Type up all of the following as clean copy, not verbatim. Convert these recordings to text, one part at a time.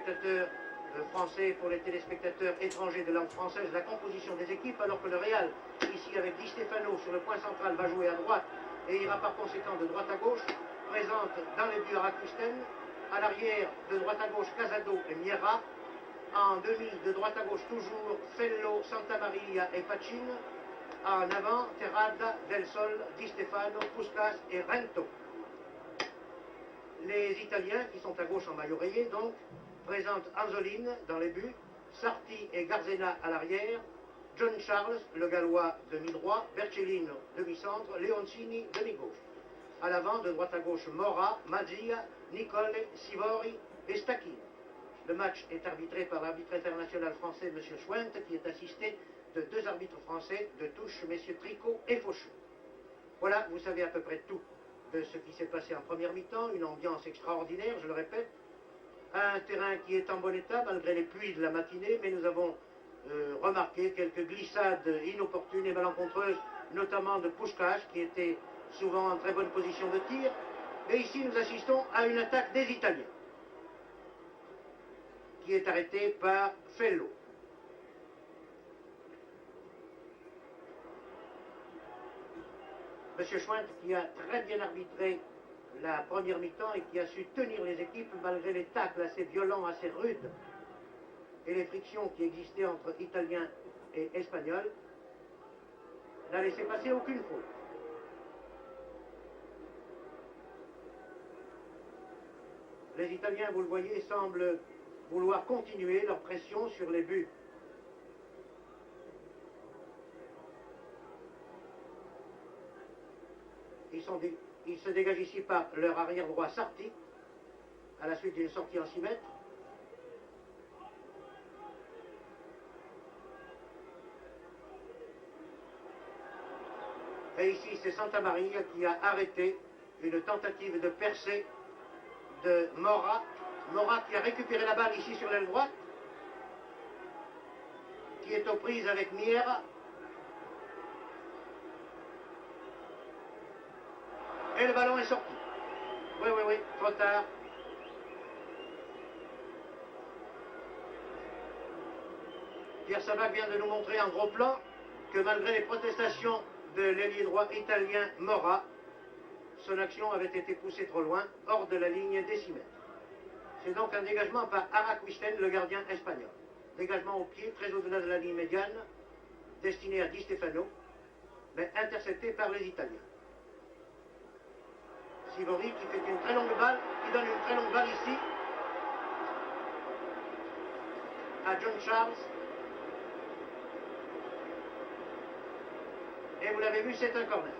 téléspectateurs français, pour les téléspectateurs étrangers de langue française, la composition des équipes, alors que le Real, ici avec Di Stefano sur le point central, va jouer à droite et ira par conséquent de droite à gauche, présente dans les buts Araquisten, à l'arrière de droite à gauche Casado et Miera, en demi de droite à gauche toujours Fello, Santamaria et Pacin, en avant Terrada, Del Sol, Di Stefano, Puskas et Rento. Les Italiens qui sont à gauche en maillot rayé donc présentent Anzolin dans les buts, Sarti et Garzena à l'arrière, John Charles, le Gallois demi-droit, Bercellino demi-centre, Leoncini demi-gauche. À l'avant, de droite à gauche, Mora, Mazzia, Nicole, Sivori et Stacchini. Le match est arbitré par l'arbitre international français, M. Schwent, qui est assisté de deux arbitres français de touche, M. Tricot et Faucheux. Voilà, vous savez à peu près tout de ce qui s'est passé en première mi-temps, une ambiance extraordinaire, je le répète, un terrain qui est en bon état malgré les pluies de la matinée, mais nous avons remarqué quelques glissades inopportunes et malencontreuses, notamment de Puskas, qui était souvent en très bonne position de tir. Et ici, nous assistons à une attaque des Italiens, qui est arrêtée par Fello. M. Schwent, qui a très bien arbitré la première mi-temps et qui a su tenir les équipes malgré les tacles assez violents, assez rudes, et les frictions qui existaient entre Italiens et Espagnols, n'a laissé passer aucune faute. Les Italiens, vous le voyez, semblent vouloir continuer leur pression sur les buts. Ils se dégagent ici par leur arrière droit Sarti, à la suite d'une sortie en 6 mètres. Et ici, c'est Santamaria qui a arrêté une tentative de percée de Mora. Mora qui a récupéré la balle ici sur l'aile droite, qui est aux prises avec Miera. Et le ballon est sorti. Oui, trop tard. Pierre Sabac vient de nous montrer en gros plan que malgré les protestations de l'ailier droit italien Mora, son action avait été poussée trop loin, hors de la ligne des 6 mètres. C'est donc un dégagement par Araquisten, le gardien espagnol. Dégagement au pied, très au-delà de la ligne médiane, destiné à Di Stefano, mais intercepté par les Italiens. Sivori qui fait une très longue balle, qui donne une très longue balle ici à John Charles. Et vous l'avez vu, c'est un corner.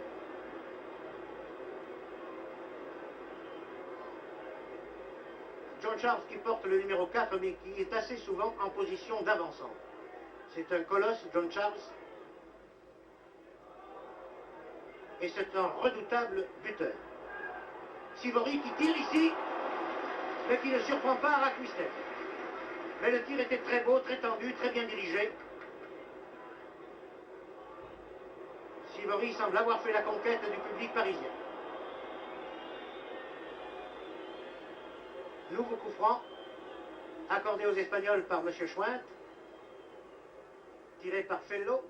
John Charles qui porte le numéro 4, mais qui est assez souvent en position d'avancement. C'est un colosse, John Charles. Et c'est un redoutable buteur. Sivori qui tire ici, mais qui ne surprend pas Araquisten. Mais le tir était très beau, très tendu, très bien dirigé. Sivori semble avoir fait la conquête du public parisien. Nouveau coup franc, accordé aux Espagnols par M. Schwent, tiré par Fello.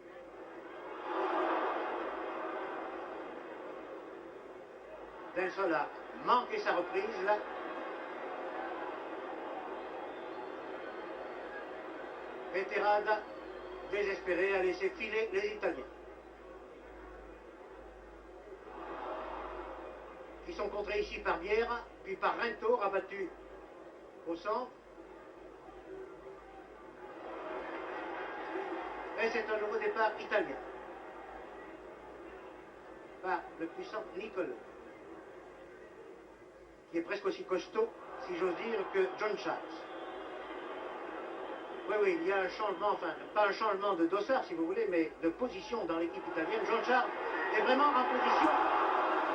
Del Sol a manqué sa reprise là. Et Terrada, désespéré, a laissé filer les Italiens, qui sont contrés ici par Biera, puis par Rento, rabattu au centre. Et c'est un nouveau départ italien par le puissant Nicole, qui est presque aussi costaud, si j'ose dire, que John Charles. Oui, il y a un changement, enfin, pas un changement de dossard, si vous voulez, mais de position dans l'équipe italienne. John Charles est vraiment en position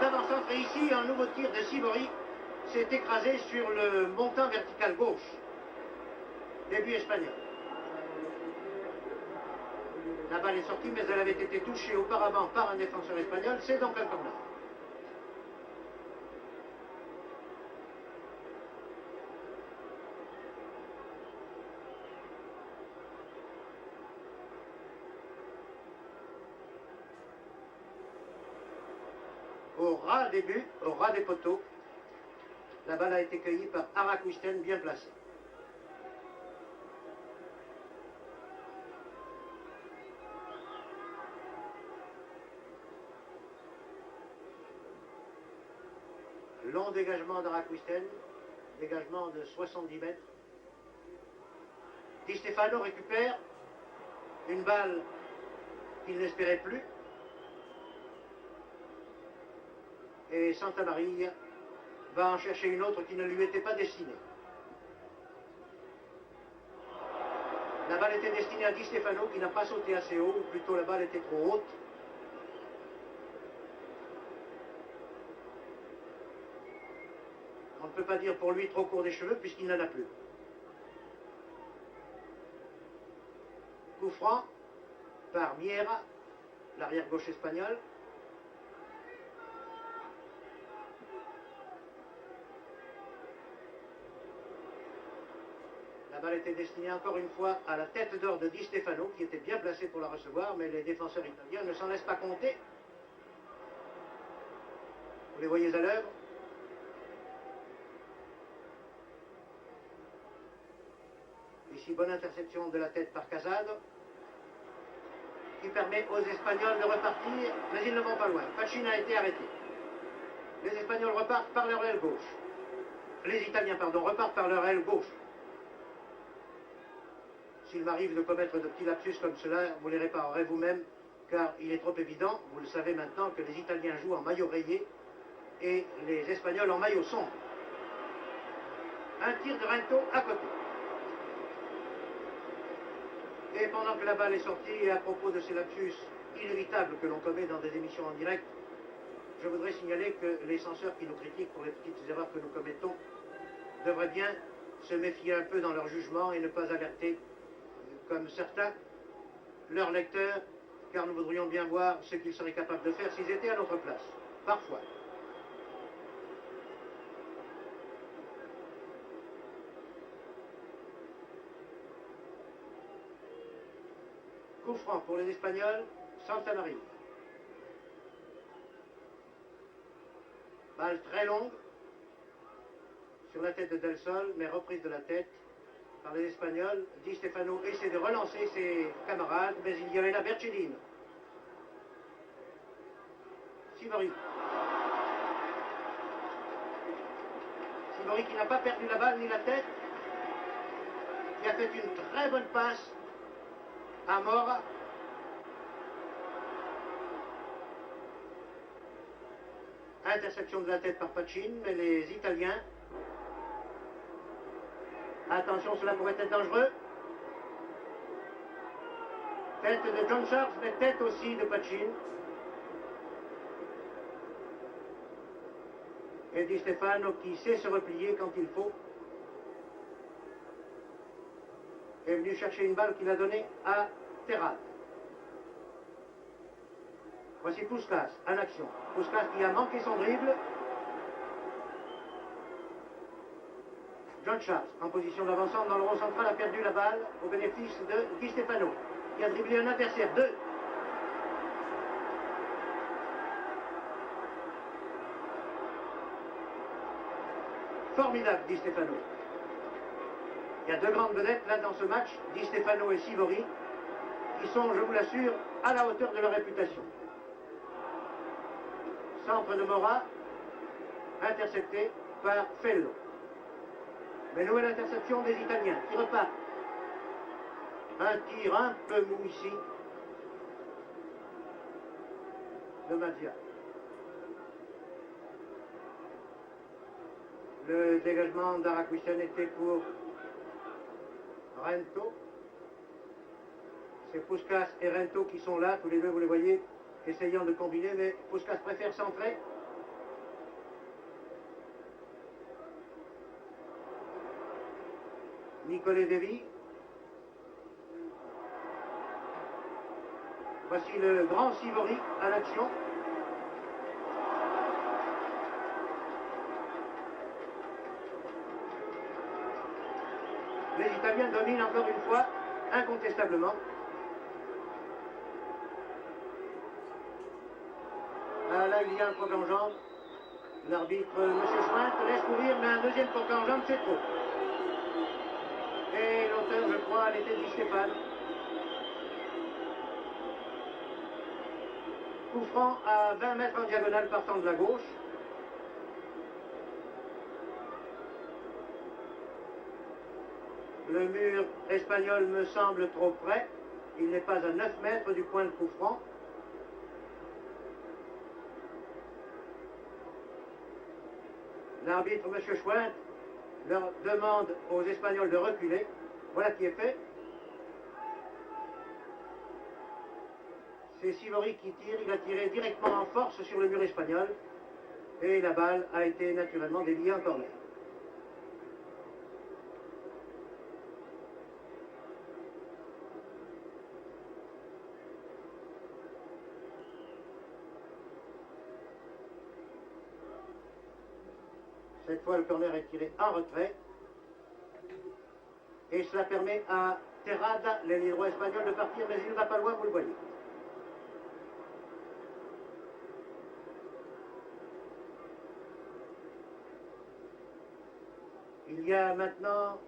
d'avant-centre. Et ici, un nouveau tir de Sivori s'est écrasé sur le montant vertical gauche. Début espagnol. La balle est sortie, mais elle avait été touchée auparavant par un défenseur espagnol. C'est donc un corner. au ras des buts, au ras des poteaux. La balle a été cueillie par Arakwisten, bien placé. Long dégagement d'Arakwisten, dégagement de 70 mètres. Di Stefano récupère une balle qu'il n'espérait plus. Et Santamaria va en chercher une autre qui ne lui était pas destinée. La balle était destinée à Di Stefano qui n'a pas sauté assez haut, ou plutôt la balle était trop haute. On ne peut pas dire pour lui trop court des cheveux puisqu'il n'en a plus. Coup franc par Miera, l'arrière gauche espagnol. La balle était destinée encore une fois à la tête d'or de Di Stefano qui était bien placé pour la recevoir, mais les défenseurs italiens ne s'en laissent pas compter. Vous les voyez à l'œuvre. Ici, bonne interception de la tête par Casado, qui permet aux Espagnols de repartir, mais ils ne vont pas loin. Pachin a été arrêté. Les Espagnols repartent par leur aile gauche. Les Italiens, pardon, repartent par leur aile gauche. S'il m'arrive de commettre de petits lapsus comme cela, vous les réparerez vous-même, car il est trop évident, vous le savez maintenant, que les Italiens jouent en maillot rayé et les Espagnols en maillot sombre. Un tir de Rento à côté. Et pendant que la balle est sortie, et à propos de ces lapsus inévitables que l'on commet dans des émissions en direct, je voudrais signaler que les censeurs qui nous critiquent pour les petites erreurs que nous commettons devraient bien se méfier un peu dans leur jugement et ne pas alerter, comme certains, leurs lecteurs, car nous voudrions bien voir ce qu'ils seraient capables de faire s'ils étaient à notre place, parfois. Coup franc pour les Espagnols, Santamaria. Balle très longue sur la tête de Del Sol, mais reprise de la tête par les Espagnols. Di Stefano essaie de relancer ses camarades, mais il y avait la Bercellino. Sivori. Sivori qui n'a pas perdu la balle ni la tête, qui a fait une très bonne passe à Mora. Interception de la tête par Pachin, mais les Italiens, attention, cela pourrait être dangereux. Tête de John Charles, mais tête aussi de Pachin. Et Di Stefano qui sait se replier quand il faut est venu chercher une balle qu'il a donnée à Terrade. Voici Puskas en action. Puskas qui a manqué son dribble. John Charles en position d'avancement dans le rond central a perdu la balle au bénéfice de Di Stefano qui a dribblé un adversaire. 2. Formidable Di Stefano. Il y a deux grandes vedettes là dans ce match, Di Stefano et Sivori, qui sont, je vous l'assure, à la hauteur de leur réputation. Centre de Mora, intercepté par Fello. Mais nouvelle interception des Italiens qui repartent. Un tir un peu mou ici de Mazia. Le dégagement d'Arakwisten était pour Rento. C'est Puskas et Rento qui sont là, tous les deux, vous les voyez, essayant de combiner, mais Puskas préfère centrer. Nicolet Devi. Voici le grand Sivori à l'action. Les Italiens dominent encore une fois, incontestablement. À la il y a un croc en jambe. L'arbitre, M. Schwint, laisse courir, mais un deuxième croc en jambe, c'est trop. Et l'auteur, je crois, l'était dit Stéphane. Coup franc à 20 mètres en diagonale partant de la gauche. Le mur espagnol me semble trop près. Il n'est pas à 9 mètres du point de coup franc. L'arbitre, M. Schwint, leur demande aux Espagnols de reculer. Voilà qui est fait. C'est Sivori qui tire. Il a tiré directement en force sur le mur espagnol. Et la balle a été naturellement déviée en corner. Cette fois, le corner est tiré en retrait. Et cela permet à Terrada, l'ailier droit espagnol, de partir, mais il ne va pas loin, vous le voyez. Il y a maintenant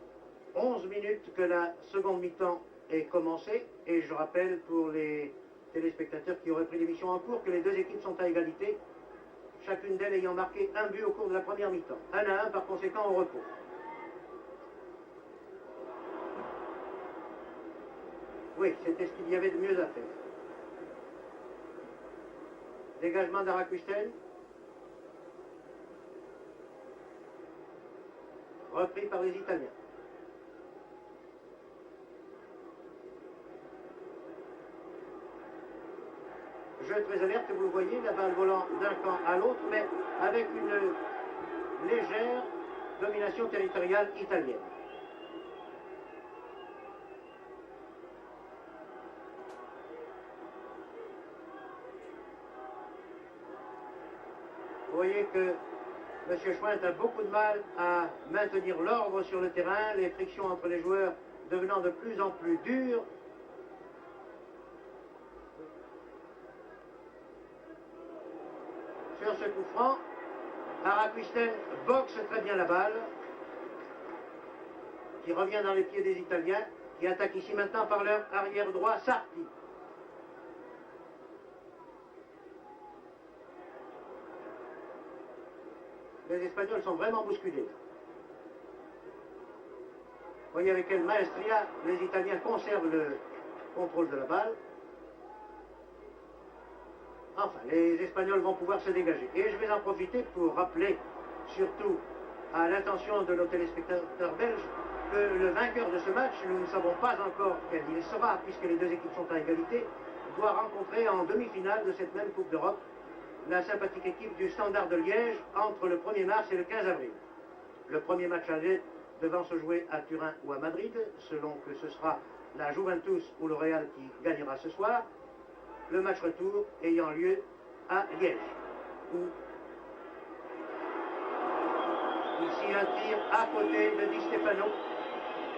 11 minutes que la seconde mi-temps est commencée. Et je rappelle pour les téléspectateurs qui auraient pris l'émission en cours que les deux équipes sont à égalité, chacune d'elles ayant marqué un but au cours de la première mi-temps. 1-1 par conséquent au repos. Oui, c'était ce qu'il y avait de mieux à faire. Dégagement d'Arakusten. Repris par les Italiens. Jeu très alerte, vous le voyez, la balle volant d'un camp à l'autre, mais avec une légère domination territoriale italienne. Vous voyez que M. Schwint a beaucoup de mal à maintenir l'ordre sur le terrain, les frictions entre les joueurs devenant de plus en plus dures. Sur ce coup franc, Arakusten boxe très bien la balle, qui revient dans les pieds des Italiens, qui attaquent ici maintenant par leur arrière droit, Sarti. Les Espagnols sont vraiment bousculés. Vous voyez avec quelle maestria les Italiens conservent le contrôle de la balle. Enfin, les Espagnols vont pouvoir se dégager. Et je vais en profiter pour rappeler, surtout à l'intention de nos téléspectateurs belges, que le vainqueur de ce match, nous ne savons pas encore quel il sera, puisque les deux équipes sont à égalité, doit rencontrer en demi-finale de cette même Coupe d'Europe la sympathique équipe du Standard de Liège entre le 1er mars et le 15 avril. Le premier match aller devant se jouer à Turin ou à Madrid, selon que ce sera la Juventus ou le Real qui gagnera ce soir. Le match retour ayant lieu à Liège. Où ici un tir à côté de Di Stefano,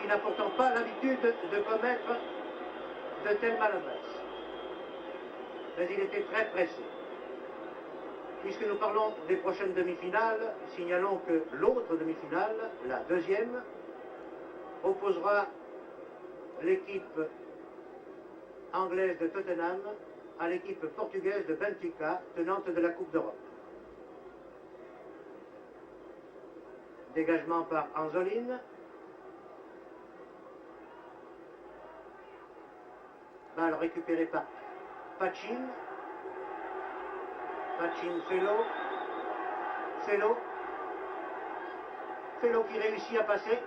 qui n'a pourtant pas l'habitude de commettre de telles maladresses. Mais il était très pressé. Puisque nous parlons des prochaines demi-finales, signalons que l'autre demi-finale, la deuxième, opposera l'équipe anglaise de Tottenham à l'équipe portugaise de Benfica, tenante de la Coupe d'Europe. Dégagement par Anzolin. Balle récupérée par Pachin. Pachin, Felo qui réussit à passer.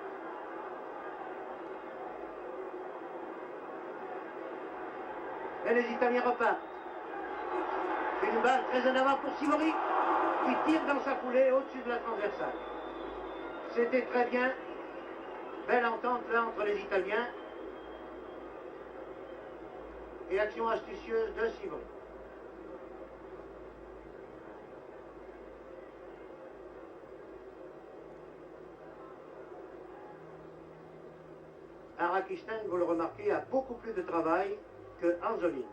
Et les Italiens repartent. Une balle très en avant pour Sivori, qui tire dans sa foulée au-dessus de la transversale. C'était très bien. Belle entente là entre les Italiens. Et action astucieuse de Sivori. Arakusten, vous le remarquez, a beaucoup plus de travail que Anzolin.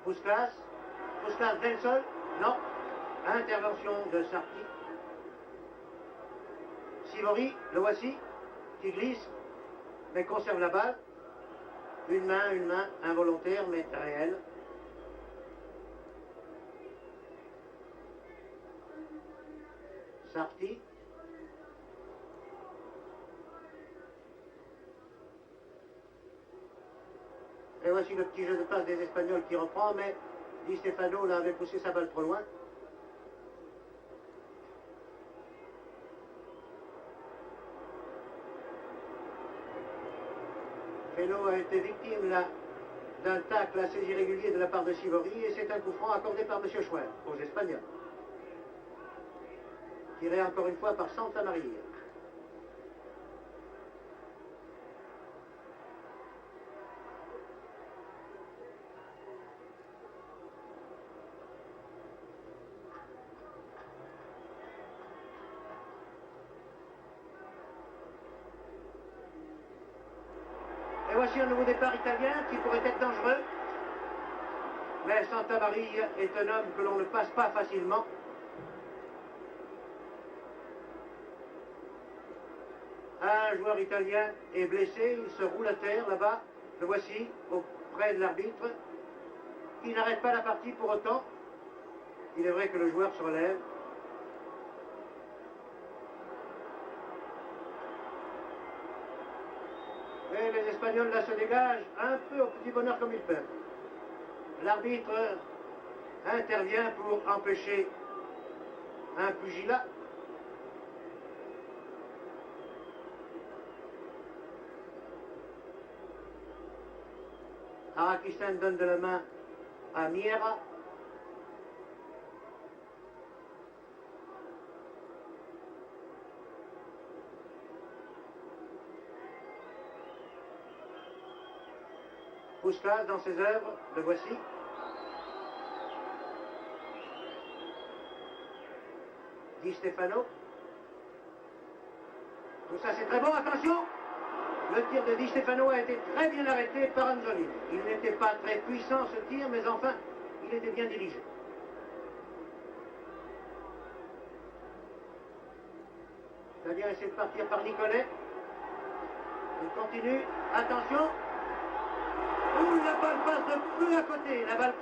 Puskas. Puskas Del Sol. Non. Intervention de Sarti. Sivori, le voici, qui glisse, mais conserve la balle. Une main involontaire, mais réelle. Sarti. Et voici le petit jeu de passe des Espagnols qui reprend, mais Di Stefano là avait poussé sa balle trop loin. Fellow a été victime là d'un tacle assez irrégulier de la part de Sivori et c'est un coup franc accordé par M. Schwer aux Espagnols. Tiré encore une fois par Santa Maria. Et voici un nouveau départ italien qui pourrait être dangereux. Mais Santa Maria est un homme que l'on ne passe pas facilement. Un joueur italien est blessé, il se roule à terre là-bas. Le voici, auprès de l'arbitre, qui n'arrête pas la partie pour autant. Il est vrai que le joueur se relève. Et les Espagnols là se dégagent un peu au petit bonheur comme ils peuvent. L'arbitre intervient pour empêcher un pugilat. Arakistan donne de la main à Miera. Puskas dans ses œuvres, le voici. Di Stefano. Tout ça c'est très bon, attention! Le tir de Di Stefano a été très bien arrêté par Anzolini. Il n'était pas très puissant ce tir, mais enfin, il était bien dirigé. L'Italien essaie de partir par Nicolet. Il continue. Attention! Ouh, la balle passe de peu à côté. La balle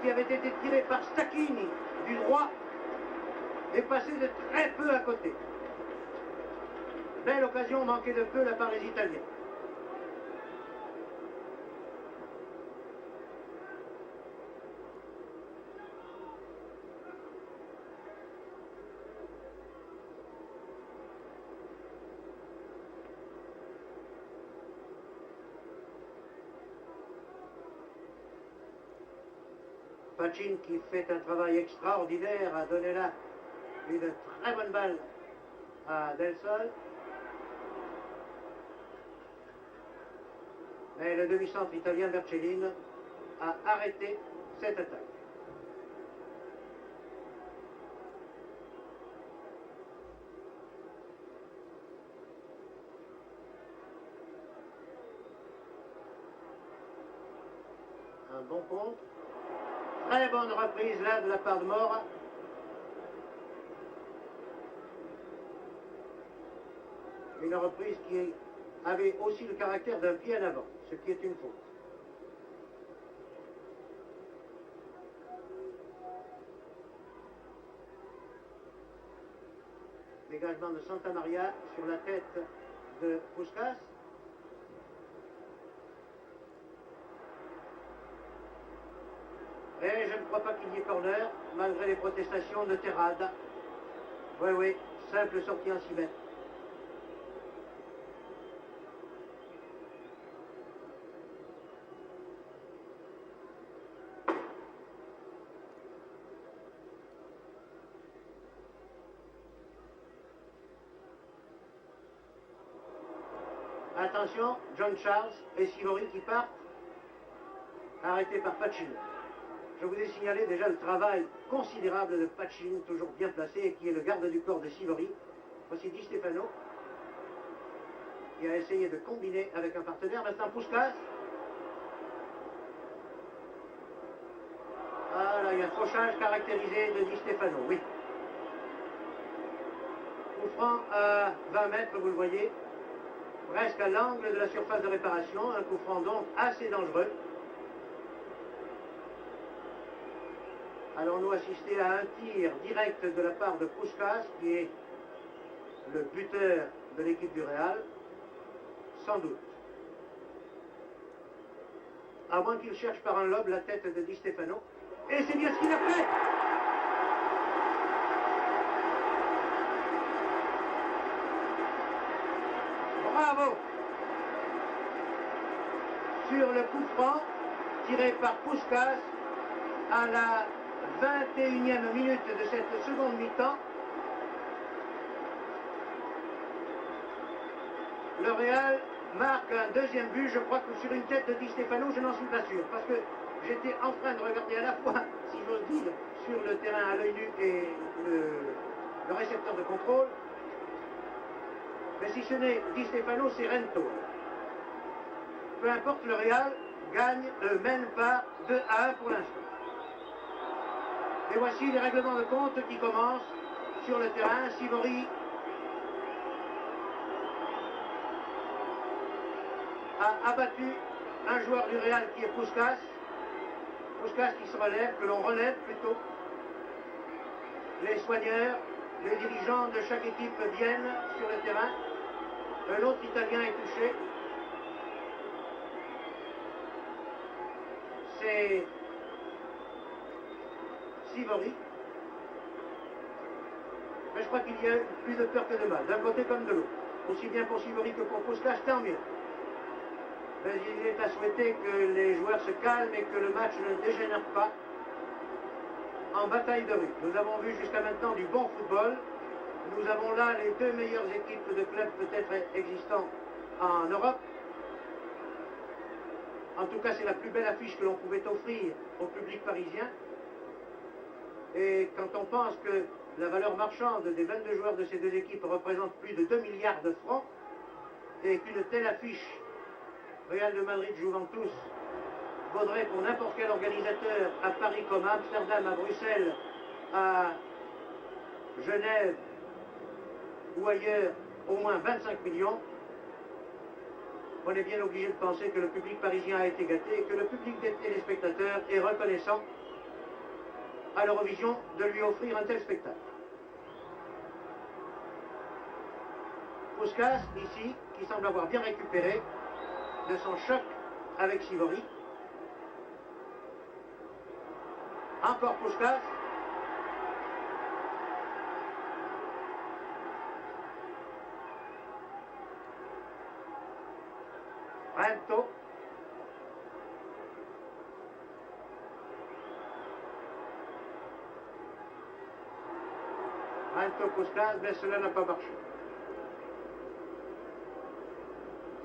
qui avait été tirée par Stacchini du droit est passée de très peu à côté. Belle occasion manquée de peu de la part des Italiens. Pacin qui fait un travail extraordinaire a donné là une très bonne balle à Del Sol. Mais le demi-centre italien Bercellin a arrêté cette attaque. Un bon contre. Très bonne reprise là de la part de Mora. Une reprise qui avait aussi le caractère d'un pied en avant, ce qui est une faute. Dégagement de Santa Maria sur la tête de Puskas. Et je ne crois pas qu'il y ait corner, malgré les protestations de Terrade. Oui, simple sortie en 6 mètres. Attention, John Charles et Sivori qui partent, arrêtés par Pacin. Je vous ai signalé déjà le travail considérable de Pacin, toujours bien placé, et qui est le garde du corps de Sivori. Voici Di Stefano, qui a essayé de combiner avec un partenaire. Maintenant Puskas. et un fauchage caractérisé de Di Stefano, oui. Coup franc à 20 mètres, vous le voyez, presque à l'angle de la surface de réparation, un coup franc donc assez dangereux. Allons-nous assister à un tir direct de la part de Puskás, qui est le buteur de l'équipe du Real? Sans doute. À moins qu'il cherche par un lobe la tête de Di Stefano. Et c'est bien ce qu'il a fait! Bravo! Sur le coup franc, tiré par Puskás à la 21e minute de cette seconde mi-temps, le Real marque un deuxième but, je crois que sur une tête de Di Stefano, je n'en suis pas sûr, parce que j'étais en train de regarder à la fois, si j'ose dire, sur le terrain à l'œil nu et le récepteur de contrôle. Mais si ce n'est Di Stefano, c'est Rento. Peu importe, le Real gagne, mène par 2-1 pour l'instant. Et voici les règlements de compte qui commencent sur le terrain. Sivori a abattu un joueur du Real qui est Puskás. Puskás qui se relève, que l'on relève plutôt. Les soigneurs, les dirigeants de chaque équipe viennent sur le terrain. Un autre Italien est touché. C'est Sivori. Mais je crois qu'il y a plus de peur que de mal, d'un côté comme de l'autre. Aussi bien pour Sivori que pour Puskás, tant mieux. Mais il est à souhaiter que les joueurs se calment et que le match ne dégénère pas en bataille de rue. Nous avons vu jusqu'à maintenant du bon football. Nous avons là les deux meilleures équipes de clubs peut-être existants en Europe. En tout cas, c'est la plus belle affiche que l'on pouvait offrir au public parisien. Et quand on pense que la valeur marchande des 22 joueurs de ces deux équipes représente plus de 2 milliards de francs, et qu'une telle affiche Real de Madrid-Juventus vaudrait pour n'importe quel organisateur à Paris comme à Amsterdam, à Bruxelles, à Genève ou ailleurs au moins 25 millions, on est bien obligé de penser que le public parisien a été gâté et que le public des téléspectateurs est reconnaissant à l'Eurovision de lui offrir un tel spectacle. Puskás, ici, qui semble avoir bien récupéré de son choc avec Sivori. Encore Puskás. Rento. Rento Puskás, mais cela n'a pas marché.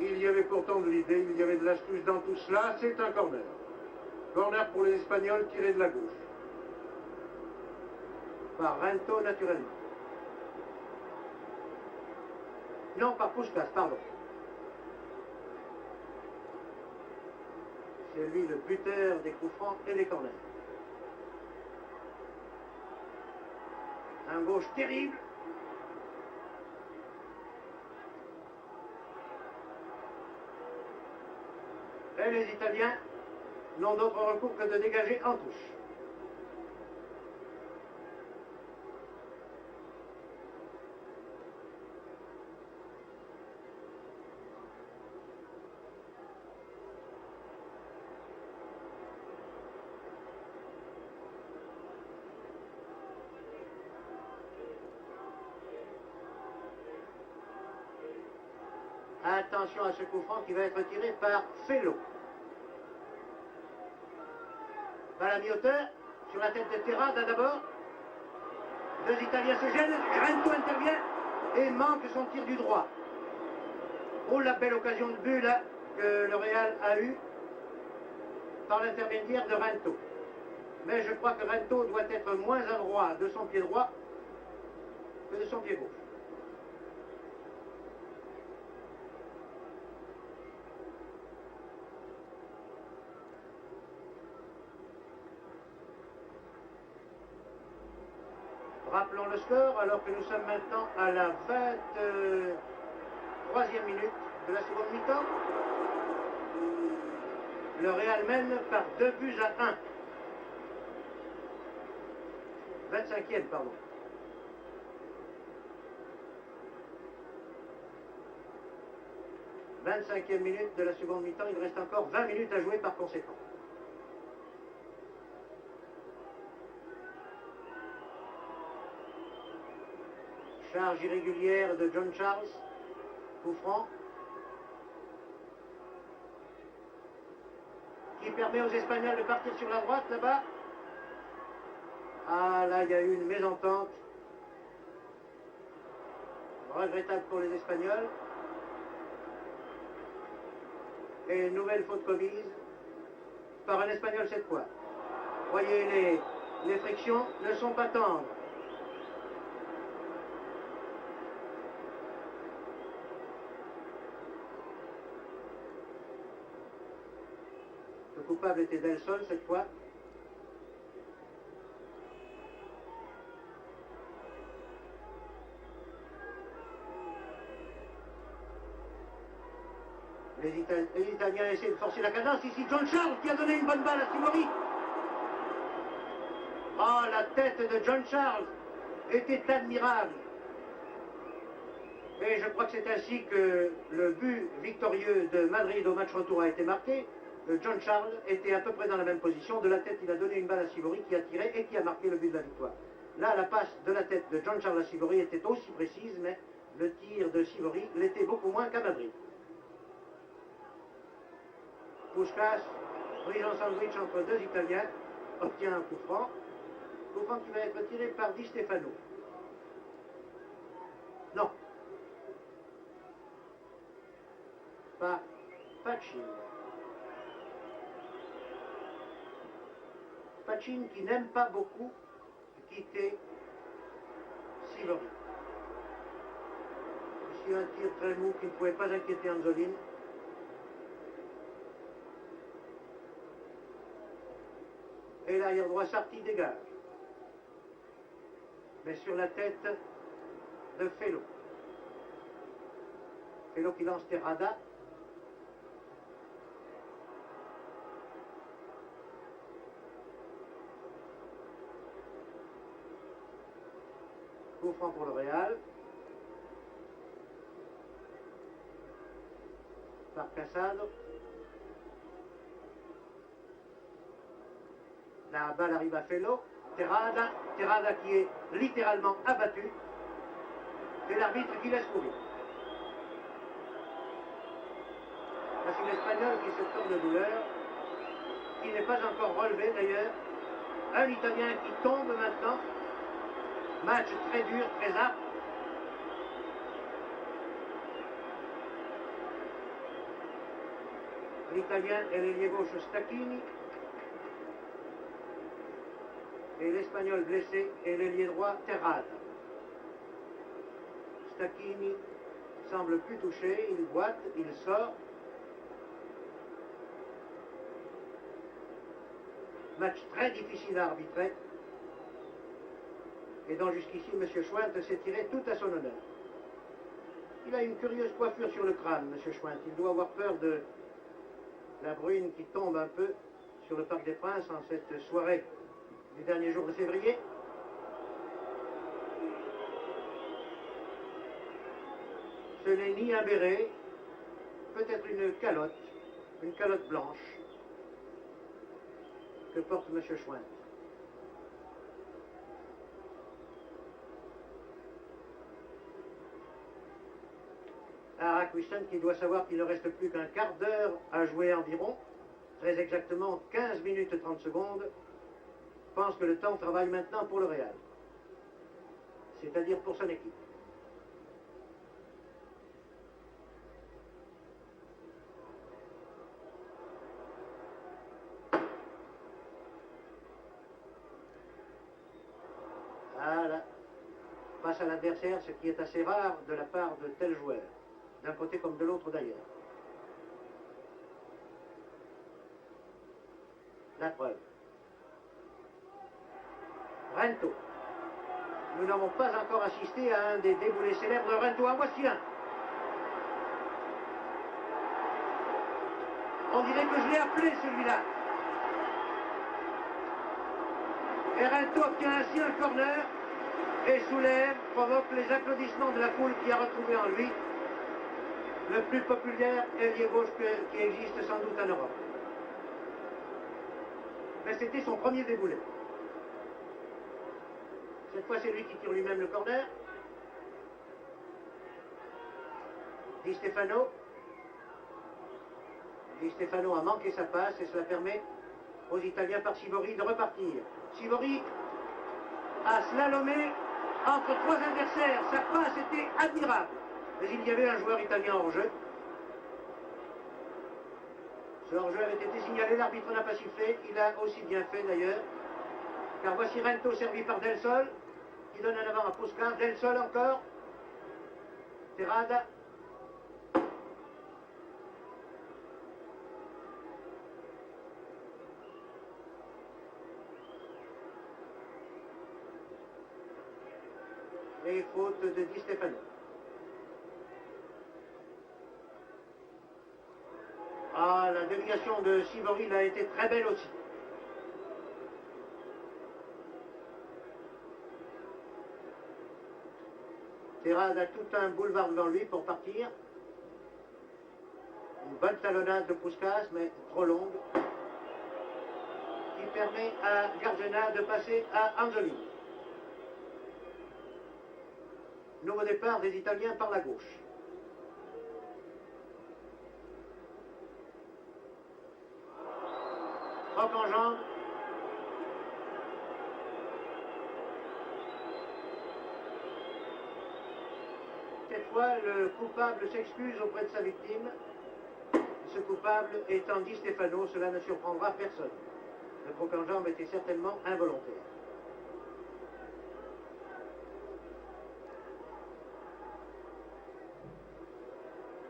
Il y avait pourtant de l'idée, il y avait de l'astuce dans tout cela. C'est un corner. Corner pour les Espagnols tiré de la gauche. Par Rento, naturellement. Non, par Puskás, pardon. C'est lui le buteur des coups francs et des corners. Un gauche terrible. Et les Italiens n'ont d'autre recours que de dégager en touche. Attention à ce coup franc qui va être tiré par Fello. À la mi-hauteur, sur la tête de Terrada d'abord. Deux Italiens se gênent, Rento intervient et manque son tir du droit. Oh, la belle occasion de but là que le Real a eue par l'intermédiaire de Rento. Mais je crois que Rento doit être moins adroit de son pied droit que de son pied gauche. Rappelons le score alors que nous sommes maintenant à la 23e minute de la seconde mi-temps. Le Real mène par 2-1. 25e, pardon. « 25e minute de la seconde mi-temps, il reste encore 20 minutes à jouer par conséquent. Charge irrégulière de John Charles, coup franc, qui permet aux Espagnols de partir sur la droite là-bas. Ah là, il y a eu une mésentente. Regrettable pour les Espagnols. Et une nouvelle faute commise par un Espagnol cette fois. Voyez, les frictions ne sont pas tendres. Le coupable était Del Sol cette fois. Les Italiens essaient de forcer la cadence. Ici, John Charles qui a donné une bonne balle à Sivori. Oh, la tête de John Charles était admirable. Et je crois que c'est ainsi que le but victorieux de Madrid au match retour a été marqué. John Charles était à peu près dans la même position. De la tête, il a donné une balle à Sivori qui a tiré et qui a marqué le but de la victoire. Là, la passe de la tête de John Charles à Sivori était aussi précise, mais le tir de Sivori l'était beaucoup moins qu'à Madrid. Puskás, pris en sandwich entre deux Italiens, obtient un coup franc. Coup franc qui va être tiré par Di Stefano. Non. Pas Pachin. Pachin qui n'aime pas beaucoup quitter Sivori. Ici un tir très mou qui ne pouvait pas inquiéter Anzolin. Et l'arrière droit Sarti dégage. Mais sur la tête de Felo. Felo qui lance Terrada. Coup franc pour le Real. Par Casado. La balle arrive à Felo. Terrada qui est littéralement abattu. C'est l'arbitre qui laisse courir. Voici l'Espagnol qui se tourne de douleur, qui n'est pas encore relevé d'ailleurs. Un Italien qui tombe maintenant. Match très dur, très âpre. L'Italien est l'ailier gauche Stacchini. Et l'Espagnol blessé est l'ailier droit Terrada. Stacchini semble plus touché, il boite, il sort. Match très difficile à arbitrer. Et donc jusqu'ici, M. Schwint s'est tiré tout à son honneur. Il a une curieuse coiffure sur le crâne, M. Schwint. Il doit avoir peur de la bruine qui tombe un peu sur le Parc des Princes en cette soirée du dernier jour de février. Ce n'est ni un béret, peut-être une calotte blanche que porte M. Schwint. Arak Wisten qui doit savoir qu'il ne reste plus qu'un quart d'heure à jouer environ, très exactement 15 minutes 30 secondes, pense que le temps travaille maintenant pour le Real, c'est-à-dire pour son équipe. Voilà, face à l'adversaire, ce qui est assez rare de la part de tels joueurs, d'un côté comme de l'autre d'ailleurs. La preuve. Rento. nous n'avons pas encore assisté à un des déboulés célèbres de Rento. En voici un. On dirait que je l'ai appelé celui-là. Et Rento obtient ainsi un corner et soulève, provoque les applaudissements de la foule qui a retrouvé en lui le plus populaire ailier gauche qui existe sans doute en Europe. Mais c'était son premier déboulé. Cette fois, c'est lui qui tire lui-même le corner. Di Stefano. Di Stefano a manqué sa passe et cela permet aux Italiens par Sivori de repartir. Sivori a slalomé entre trois adversaires. Sa passe était admirable. Mais il y avait un joueur italien hors jeu. Ce hors-jeu avait été signalé, l'arbitre n'a pas sifflé. Il a aussi bien fait d'ailleurs. Car voici Rento servi par Del Sol, qui donne un avant à Puskas. Del Sol encore. Terrada. Et faute de Di Stefano. Ah, la déviation de Sivori a été très belle aussi. Terrade a tout un boulevard devant lui pour partir. Une bonne talonnade de Puskas, mais trop longue, qui permet à Garzena de passer à Anzolini. Nouveau départ des Italiens par la gauche. Rock en jambe. Cette fois, le coupable s'excuse auprès de sa victime. Ce coupable étant Di Stefano, cela ne surprendra personne. Le croc en jambe était certainement involontaire.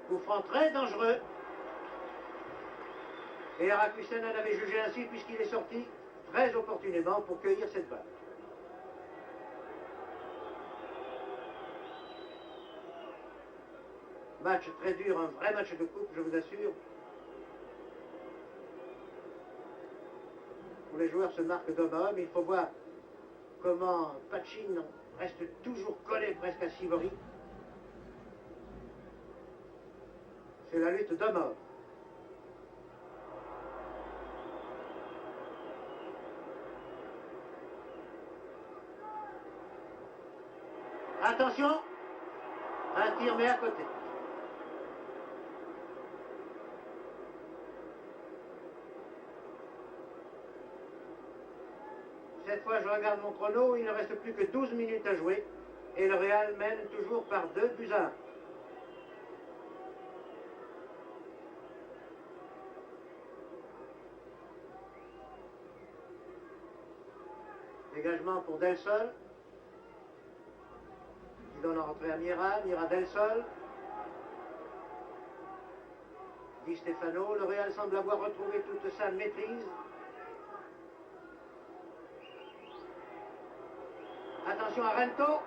Coup franc très dangereux. Et Arakusenan avait jugé ainsi puisqu'il est sorti très opportunément pour cueillir cette balle. Match très dur, un vrai match de coupe, je vous assure. Où les joueurs se marquent d'homme à homme. Il faut voir comment Pachin reste toujours collé presque à Sivori. C'est la lutte d'homme à homme. Attention, un tir mais à côté. Cette fois, je regarde mon chrono, il ne reste plus que 12 minutes à jouer et le Real mène toujours par 2-1. Dégagement pour Del Sol. Qui donne en rentrée à Mira. Mira Del Sol. Di Stefano. Le Real semble avoir retrouvé toute sa maîtrise. Attention à Rento.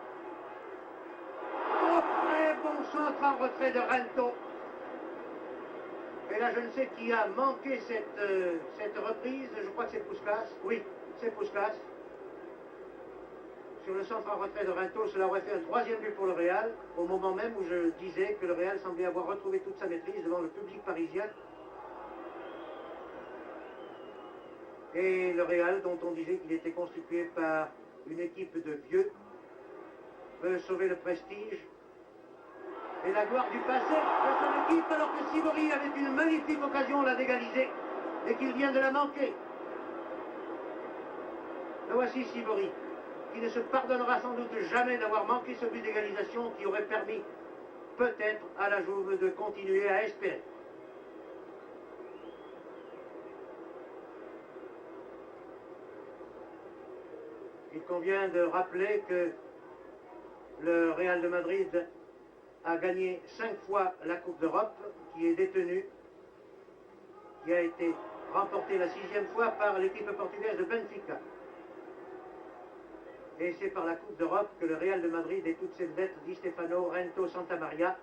Oh, très bon centre en retrait de Rento. Et là, je ne sais qui a manqué cette reprise. Je crois que c'est Puskas. Oui, c'est Puskas. Sur le centre en retrait de Rento, cela aurait fait un troisième but pour le Real, au moment même où je disais que le Real semblait avoir retrouvé toute sa maîtrise devant le public parisien. Et le Real, dont on disait qu'il était constitué par une équipe de vieux, veut sauver le prestige et la gloire du passé de son équipe, alors que Sivori avait une magnifique occasion là d'égaliser et qu'il vient de la manquer. Le voici Sivori, qui ne se pardonnera sans doute jamais d'avoir manqué ce but d'égalisation qui aurait permis peut-être à la Juve de continuer à espérer. Il convient de rappeler que le Real de Madrid a gagné 5 fois la Coupe d'Europe, qui est détenue, qui a été remportée la 6e fois par l'équipe portugaise de Benfica. Et c'est par la Coupe d'Europe que le Real de Madrid et toutes ses vedettes, Di Stefano, Rento, Santamaria,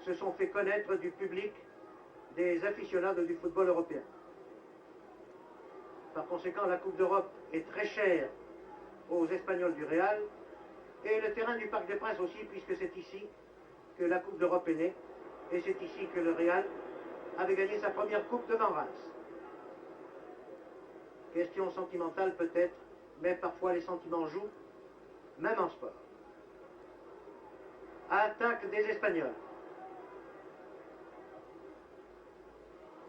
se sont fait connaître du public des aficionados du football européen. Par conséquent, la Coupe d'Europe est très chère aux Espagnols du Real, et le terrain du Parc des Princes aussi, puisque c'est ici que la Coupe d'Europe est née, et c'est ici que le Real avait gagné sa première Coupe devant Reims. Question sentimentale peut-être, mais parfois les sentiments jouent, même en sport. Attaque des Espagnols.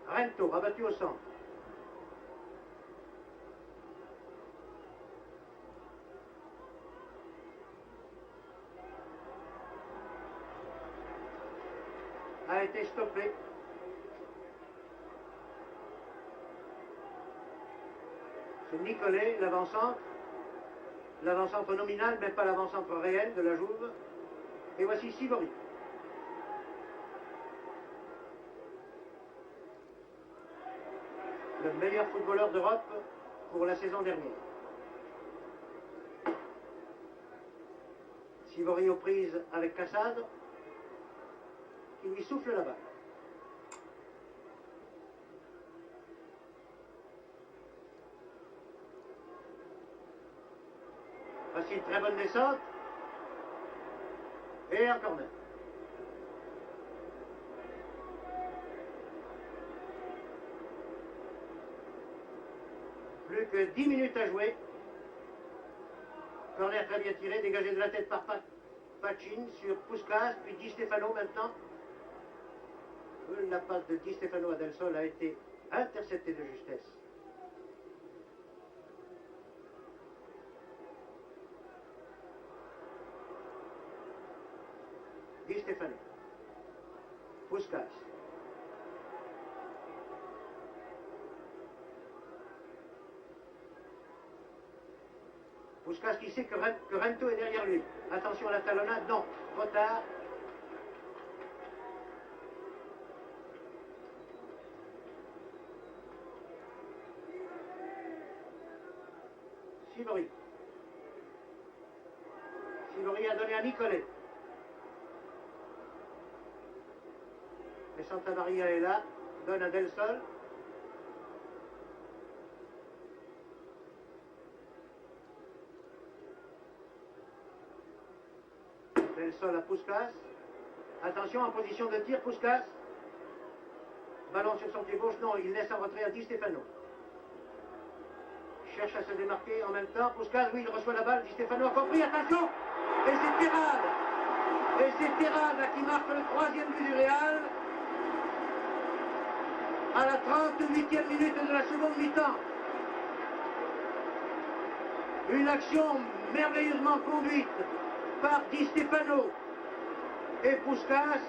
Rento, rabattu au centre. A été stoppé. C'est Nicolet, l'avant-centre nominal, mais pas l'avant-centre réel de la Jouve. Et voici Sivori. Le meilleur footballeur d'Europe pour la saison dernière. Sivori aux prises avec Cassade, qui lui souffle la balle. Voici une très bonne descente. Et un corner. Plus que 10 minutes à jouer. Corner très bien tiré, dégagé de la tête par Pachin sur Puskas, puis Di Stefano maintenant. La passe de Di Stefano à Del Sol a été interceptée de justesse. Di Stefano. Puskas. Puskas qui sait que Rento est derrière lui. Attention à la talonnade, non, trop tard. Sivori. Sivori a donné à Nicolet. Et Santamaria est là, donne à Del Sol. Del Sol à Puskas. Attention en position de tir, Puskas. Ballon sur son pied gauche, non, il laisse en retrait à Di Stefano. Cherche à se démarquer en même temps. Puskas, oui, il reçoit la balle. Di Stefano a compris, attention. Et c'est Terrade. Et c'est Terrade qui marque le troisième but du Real. À la 38e minute de la seconde mi-temps. Une action merveilleusement conduite par Di Stefano et Puskas,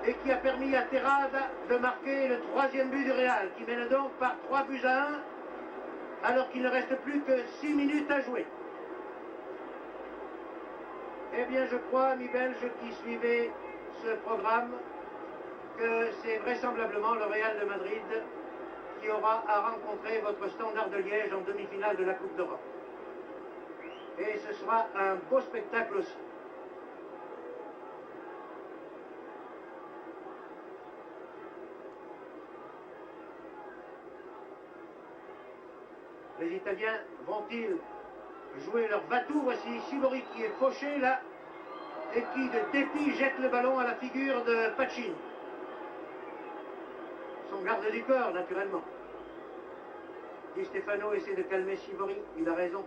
et qui a permis à Terrade de marquer le troisième but du Real, qui mène donc par 3-1, alors qu'il ne reste plus que 6 minutes à jouer. Eh bien, je crois, amis belges qui suivez ce programme, que c'est vraisemblablement le Real de Madrid qui aura à rencontrer votre Standard de Liège en demi-finale de la Coupe d'Europe. Et ce sera un beau spectacle aussi. Les Italiens vont-ils jouer leur va-tout? Voici Sivori qui est fauché là et qui de dépit jette le ballon à la figure de Pachin. Son garde du corps, naturellement. Di Stefano essaie de calmer Sivori, il a raison.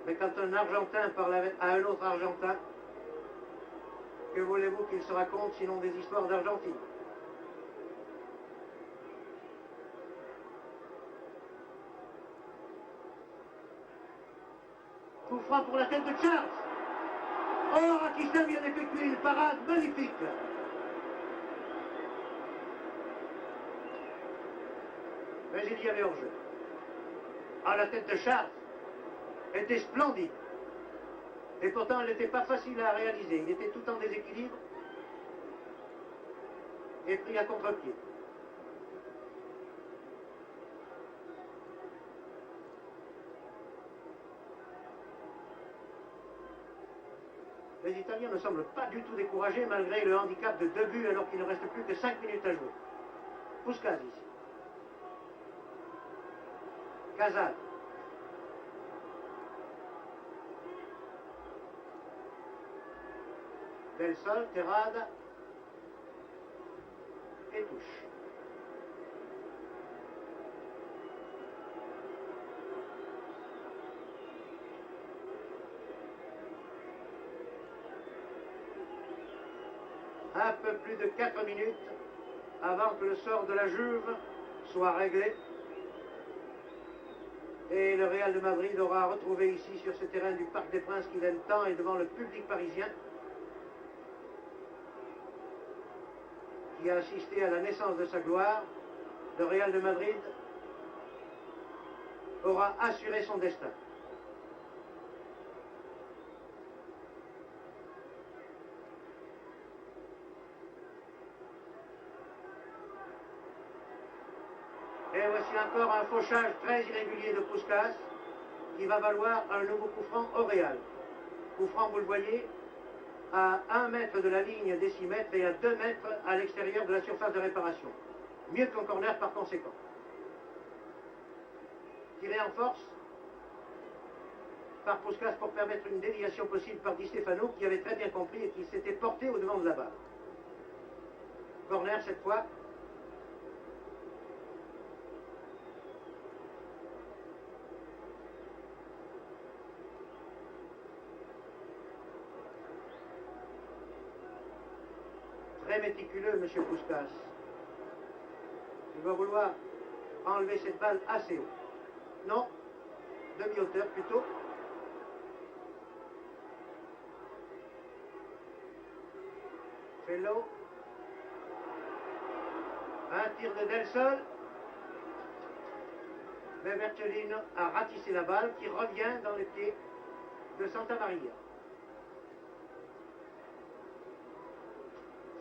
Mais quand un Argentin parle à un autre Argentin, que voulez-vous qu'il se raconte sinon des histoires d'Argentine? Coup franc pour la tête de Charles. Oh, Rakistan vient d'effectuer une parade magnifique. Mais il y avait hors-jeu. Ah, la tête de Charles était splendide. Et pourtant, elle n'était pas facile à réaliser. Il était tout en déséquilibre et pris à contre-pied. Les Italiens ne semblent pas du tout découragés malgré le handicap de 2 buts alors qu'il ne reste plus que 5 minutes à jouer. Puskás ici. Casal. Del Sol, Terrada. Et touche. Un peu plus de 4 minutes avant que le sort de la Juve soit réglé. Et le Real de Madrid aura retrouvé ici sur ce terrain du Parc des Princes qu'il aime tant et devant le public parisien qui a assisté à la naissance de sa gloire, le Real de Madrid aura assuré son destin. Et voici encore un fauchage très irrégulier de Puskás qui va valoir un nouveau coup franc au Real. Coup franc, vous le voyez, à 1 mètre de la ligne des 6 mètres et à 2 mètres à l'extérieur de la surface de réparation. Mieux qu'un corner par conséquent. Tiré en force par Puskás pour permettre une déviation possible par Di Stefano qui avait très bien compris et qui s'était porté au devant de la balle. Corner cette fois. Très méticuleux, M. Puskás. Il va vouloir enlever cette balle assez haut. Non, demi-hauteur plutôt. Fellow. Un tir de Del Sol. Mais Bertolino a ratissé la balle qui revient dans les pieds de Santa Maria.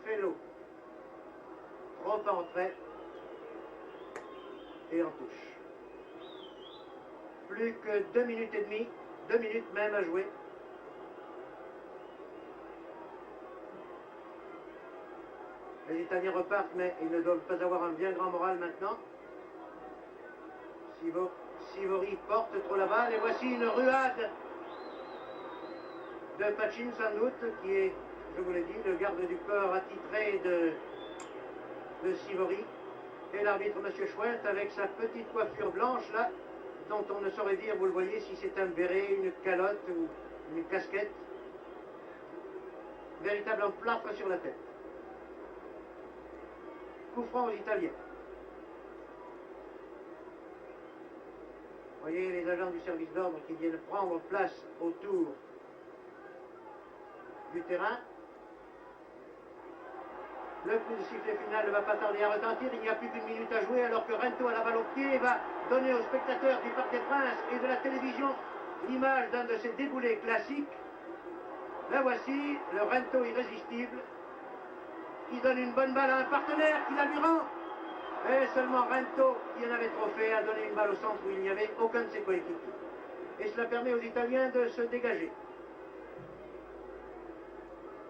Fellow. Trop en retrait. Et en touche. Plus que 2 minutes et demie, 2 minutes même à jouer. Les Italiens repartent, mais ils ne doivent pas avoir un bien grand moral maintenant. Sivori porte trop la balle et voici une ruade de Pachin sans doute, qui est, je vous l'ai dit, le garde du corps attitré de Sivori. Et l'arbitre, M. Schwent, avec sa petite coiffure blanche là, dont on ne saurait dire, vous le voyez, si c'est un béret, une calotte ou une casquette. Véritable plâtre sur la tête. Coup franc aux Italiens. Vous voyez les agents du service d'ordre qui viennent prendre place autour du terrain. Le coup de sifflet final ne va pas tarder à retentir. Il n'y a plus qu'une minute à jouer alors que Rento a la balle au pied et va donner aux spectateurs du Parc des Princes et de la télévision l'image d'un de ces déboulés classiques. Là voici le Rento irrésistible qui donne une bonne balle à un partenaire qui la lui rend. Et seulement Rento, qui en avait trop fait, a donné une balle au centre où il n'y avait aucun de ses coéquipiers. Et cela permet aux Italiens de se dégager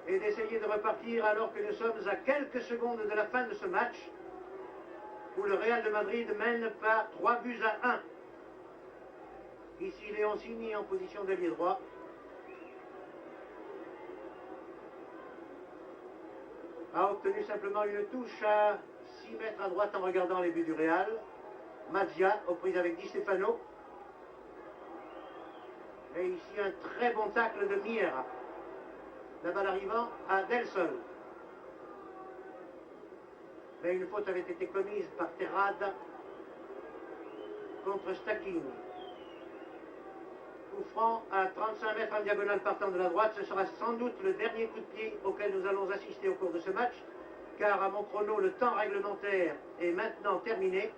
et d'essayer de repartir alors que nous sommes à quelques secondes de la fin de ce match où le Real de Madrid mène par 3 buts à 1. Ici Leoncini en position d'ailier droit. A obtenu simplement une touche à 6 mètres à droite en regardant les buts du Real. Mazzia aux prises avec Di Stefano. Et ici un très bon tacle de Miera. La balle arrivant à Del Sol. Mais une faute avait été commise par Terrada contre Stacchini. Coup franc à 35 mètres en diagonale partant de la droite. Ce sera sans doute le dernier coup de pied auquel nous allons assister au cours de ce match, car à mon chrono, le temps réglementaire est maintenant terminé.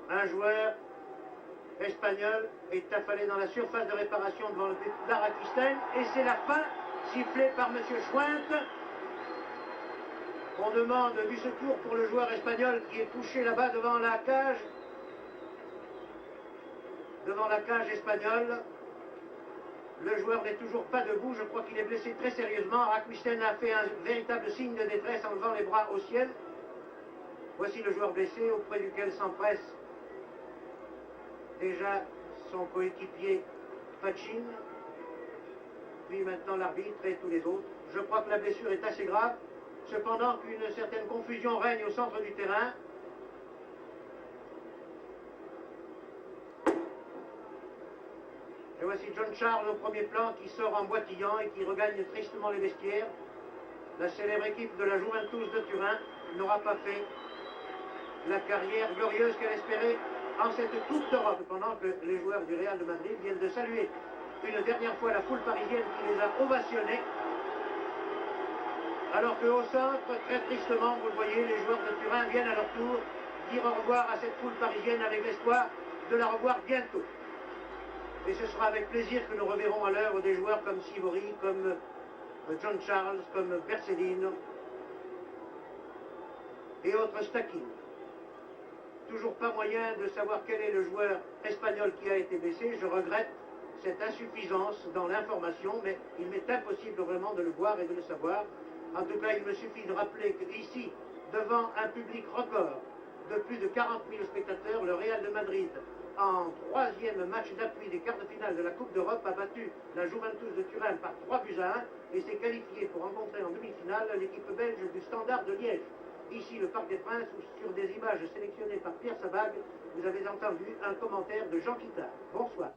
Un joueur espagnol est affalé dans la surface de réparation devant le but d'Arakistan et c'est la fin, sifflée par M. Schwent. On demande du secours pour le joueur espagnol qui est couché là-bas devant la cage. Devant la cage espagnole. Le joueur n'est toujours pas debout, je crois qu'il est blessé très sérieusement. Rakusten a fait un véritable signe de détresse en levant les bras au ciel. Voici le joueur blessé auprès duquel s'empresse déjà son coéquipier Pachin, puis maintenant l'arbitre et tous les autres. Je crois que la blessure est assez grave, cependant qu'une certaine confusion règne au centre du terrain. Et voici John Charles au premier plan qui sort en boitillant et qui regagne tristement les vestiaires. La célèbre équipe de la Juventus de Turin n'aura pas fait la carrière glorieuse qu'elle espérait en cette Coupe d'Europe, pendant que les joueurs du Real de Madrid viennent de saluer une dernière fois la foule parisienne qui les a ovationnés, alors qu'au centre, très tristement, vous le voyez, les joueurs de Turin viennent à leur tour dire au revoir à cette foule parisienne avec l'espoir de la revoir bientôt. Et ce sera avec plaisir que nous reverrons à l'œuvre des joueurs comme Sivori, comme John Charles, comme Bercellino et autres Stacchini. Toujours pas moyen de savoir quel est le joueur espagnol qui a été blessé. Je regrette cette insuffisance dans l'information, mais il m'est impossible vraiment de le voir et de le savoir. En tout cas, il me suffit de rappeler qu'ici, devant un public record de plus de 40 000 spectateurs, le Real de Madrid, en troisième match d'appui des quarts de finale de la Coupe d'Europe, a battu la Juventus de Turin par 3-1 et s'est qualifié pour rencontrer en demi-finale l'équipe belge du Standard de Liège. Ici, le Parc des Princes, où sur des images sélectionnées par Pierre Sabag, vous avez entendu un commentaire de Jean Quittard. Bonsoir.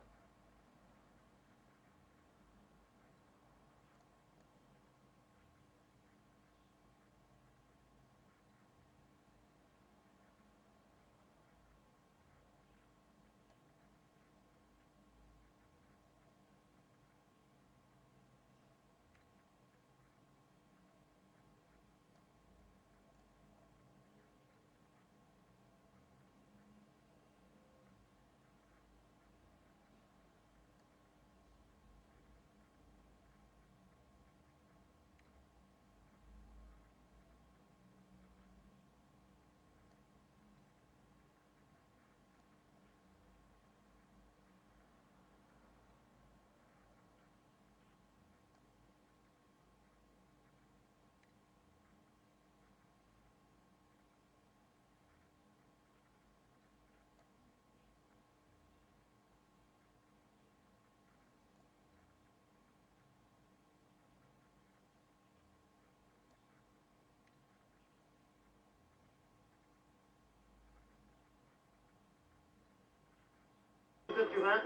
De Turin.